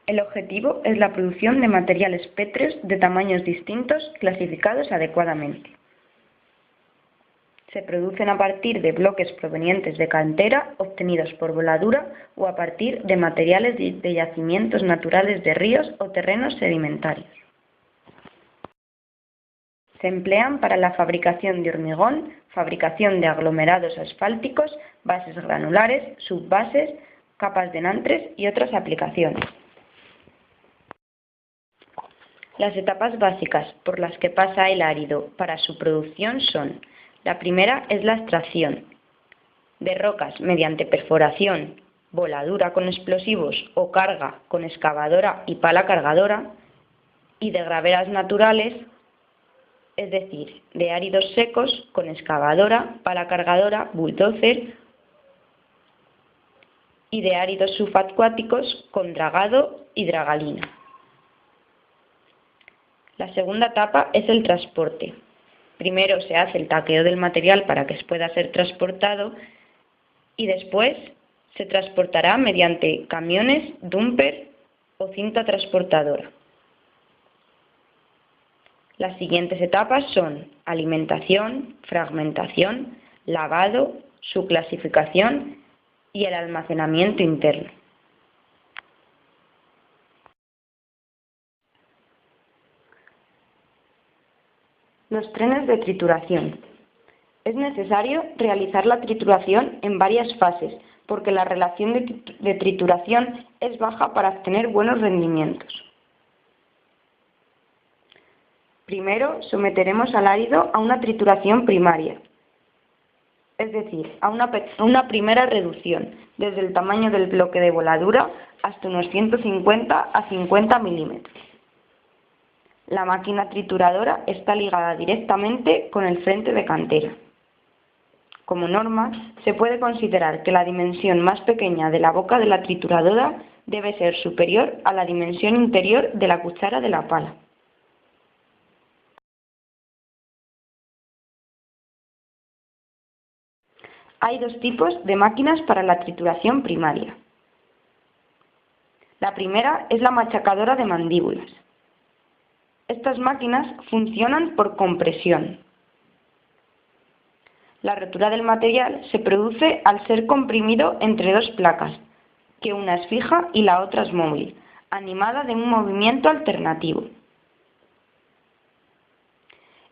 El objetivo es la producción de materiales pétreos de tamaños distintos clasificados adecuadamente. Se producen a partir de bloques provenientes de cantera obtenidos por voladura o a partir de materiales de yacimientos naturales de ríos o terrenos sedimentarios. Se emplean para la fabricación de hormigón, fabricación de aglomerados asfálticos, bases granulares, subbases, capas de nantres y otras aplicaciones. Las etapas básicas por las que pasa el árido para su producción son: la primera es la extracción de rocas mediante perforación, voladura con explosivos o carga con excavadora y pala cargadora, y de graveras naturales, es decir, de áridos secos con excavadora, pala cargadora, bulldozer, y de áridos subacuáticos con dragado y dragalina. La segunda etapa es el transporte. Primero se hace el taqueo del material para que pueda ser transportado y después se transportará mediante camiones, dumper o cinta transportadora. Las siguientes etapas son alimentación, fragmentación, lavado, su clasificación y el almacenamiento interno. Los trenes de trituración. Es necesario realizar la trituración en varias fases, porque la relación de trituración es baja para obtener buenos rendimientos. Primero, someteremos al árido a una trituración primaria, es decir, a una primera reducción, desde el tamaño del bloque de voladura hasta unos 150 a 50 milímetros. La máquina trituradora está ligada directamente con el frente de cantera. Como norma, se puede considerar que la dimensión más pequeña de la boca de la trituradora debe ser superior a la dimensión interior de la cuchara de la pala. Hay dos tipos de máquinas para la trituración primaria. La primera es la machacadora de mandíbulas. Estas máquinas funcionan por compresión. La rotura del material se produce al ser comprimido entre dos placas, que una es fija y la otra es móvil, animada de un movimiento alternativo.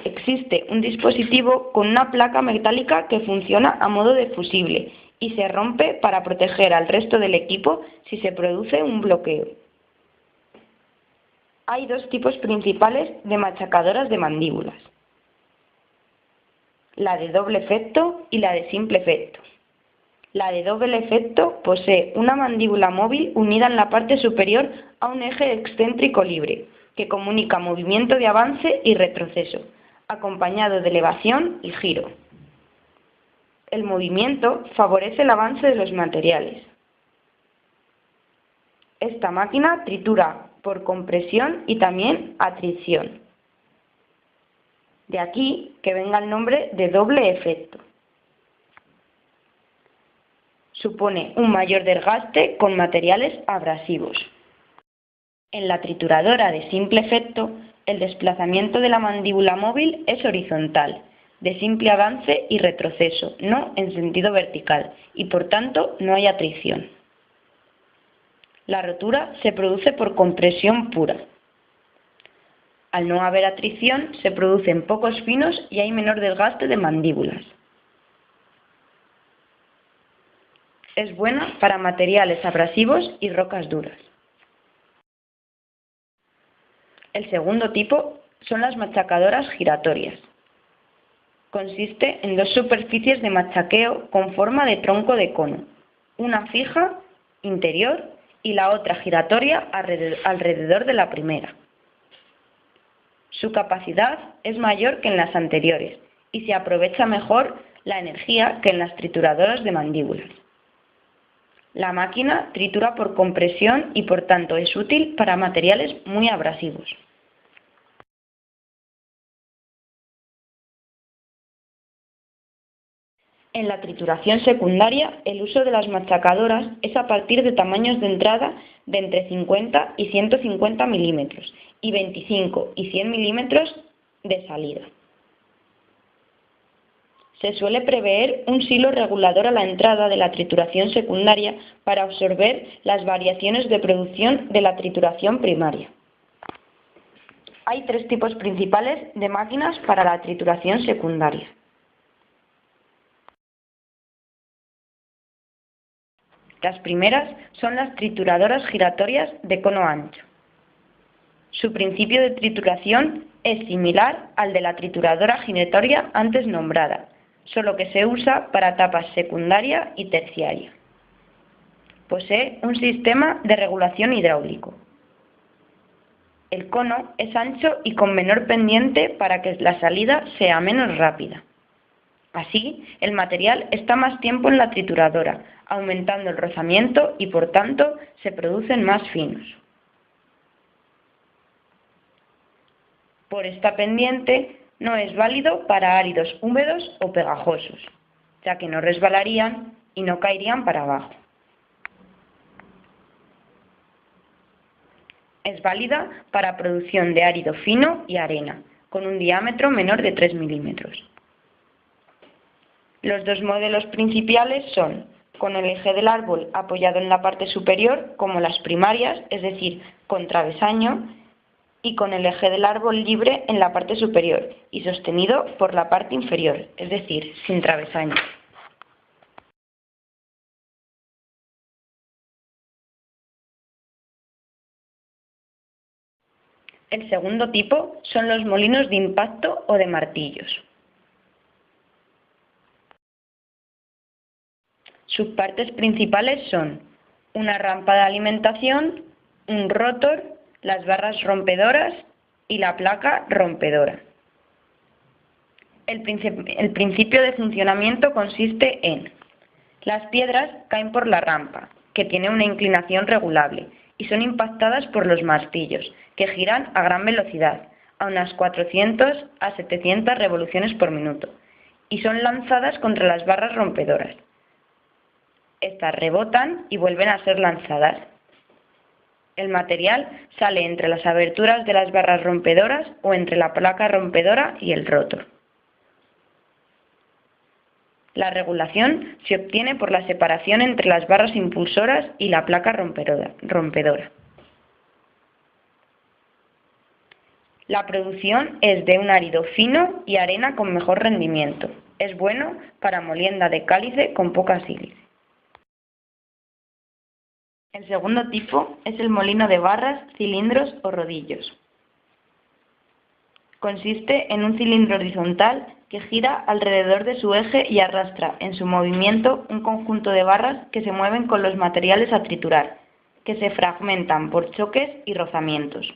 Existe un dispositivo con una placa metálica que funciona a modo de fusible y se rompe para proteger al resto del equipo si se produce un bloqueo. Hay dos tipos principales de machacadoras de mandíbulas: la de doble efecto y la de simple efecto. La de doble efecto posee una mandíbula móvil unida en la parte superior a un eje excéntrico libre, que comunica movimiento de avance y retroceso, acompañado de elevación y giro. El movimiento favorece el avance de los materiales. Esta máquina tritura por compresión y también atrición. De aquí que venga el nombre de doble efecto. Supone un mayor desgaste con materiales abrasivos. En la trituradora de simple efecto, el desplazamiento de la mandíbula móvil es horizontal, de simple avance y retroceso, no en sentido vertical, y por tanto no hay atrición. La rotura se produce por compresión pura. Al no haber atrición, se producen pocos finos y hay menor desgaste de mandíbulas. Es buena para materiales abrasivos y rocas duras. El segundo tipo son las machacadoras giratorias. Consiste en dos superficies de machaqueo con forma de tronco de cono, una fija, interior, y la otra giratoria alrededor de la primera. Su capacidad es mayor que en las anteriores y se aprovecha mejor la energía que en las trituradoras de mandíbulas. La máquina tritura por compresión y por tanto es útil para materiales muy abrasivos. En la trituración secundaria, el uso de las machacadoras es a partir de tamaños de entrada de entre 50 y 150 milímetros y 25 y 100 milímetros de salida. Se suele prever un silo regulador a la entrada de la trituración secundaria para absorber las variaciones de producción de la trituración primaria. Hay tres tipos principales de máquinas para la trituración secundaria. Las primeras son las trituradoras giratorias de cono ancho. Su principio de trituración es similar al de la trituradora giratoria antes nombrada, solo que se usa para etapas secundaria y terciaria. Posee un sistema de regulación hidráulico. El cono es ancho y con menor pendiente para que la salida sea menos rápida. Así, el material está más tiempo en la trituradora, aumentando el rozamiento y por tanto se producen más finos. Por esta pendiente no es válido para áridos húmedos o pegajosos, ya que no resbalarían y no caerían para abajo. Es válida para producción de árido fino y arena, con un diámetro menor de 3 milímetros. Los dos modelos principales son con el eje del árbol apoyado en la parte superior, como las primarias, es decir, con travesaño, y con el eje del árbol libre en la parte superior y sostenido por la parte inferior, es decir, sin travesaño. El segundo tipo son los molinos de impacto o de martillos. Sus partes principales son una rampa de alimentación, un rotor, las barras rompedoras y la placa rompedora. El principio de funcionamiento consiste en: las piedras caen por la rampa, que tiene una inclinación regulable, y son impactadas por los martillos, que giran a gran velocidad, a unas 400 a 700 revoluciones por minuto, y son lanzadas contra las barras rompedoras. Estas rebotan y vuelven a ser lanzadas. El material sale entre las aberturas de las barras rompedoras o entre la placa rompedora y el rotor. La regulación se obtiene por la separación entre las barras impulsoras y la placa rompedora. La producción es de un árido fino y arena con mejor rendimiento. Es bueno para molienda de cálice con poca sílice. El segundo tipo es el molino de barras, cilindros o rodillos. Consiste en un cilindro horizontal que gira alrededor de su eje y arrastra en su movimiento un conjunto de barras que se mueven con los materiales a triturar, que se fragmentan por choques y rozamientos.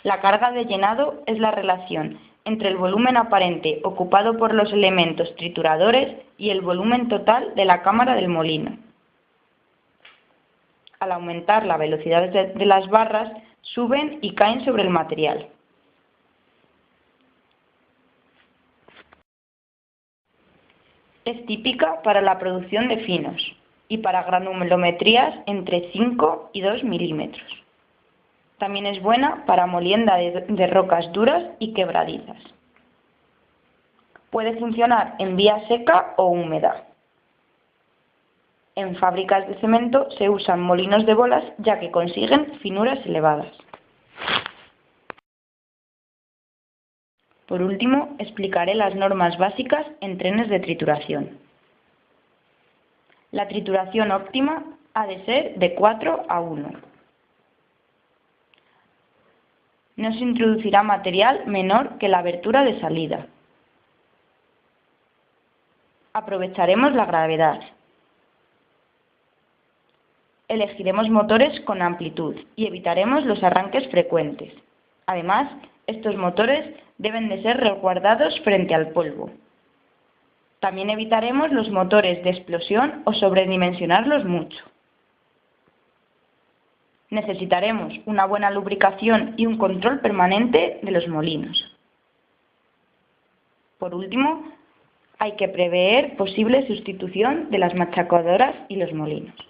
La carga de llenado es la relación entre el volumen aparente ocupado por los elementos trituradores y el volumen total de la cámara del molino. Al aumentar la velocidad de las barras, suben y caen sobre el material. Es típica para la producción de finos y para granulometrías entre 5 y 2 milímetros. También es buena para molienda de rocas duras y quebradizas. Puede funcionar en vía seca o húmeda. En fábricas de cemento se usan molinos de bolas ya que consiguen finuras elevadas. Por último, explicaré las normas básicas en trenes de trituración. La trituración óptima ha de ser de 4 a 1. No se introducirá material menor que la abertura de salida. Aprovecharemos la gravedad. Elegiremos motores con amplitud y evitaremos los arranques frecuentes. Además, estos motores deben de ser resguardados frente al polvo. También evitaremos los motores de explosión o sobredimensionarlos mucho. Necesitaremos una buena lubricación y un control permanente de los molinos. Por último, Hay que prever posible sustitución de las machacadoras y los molinos.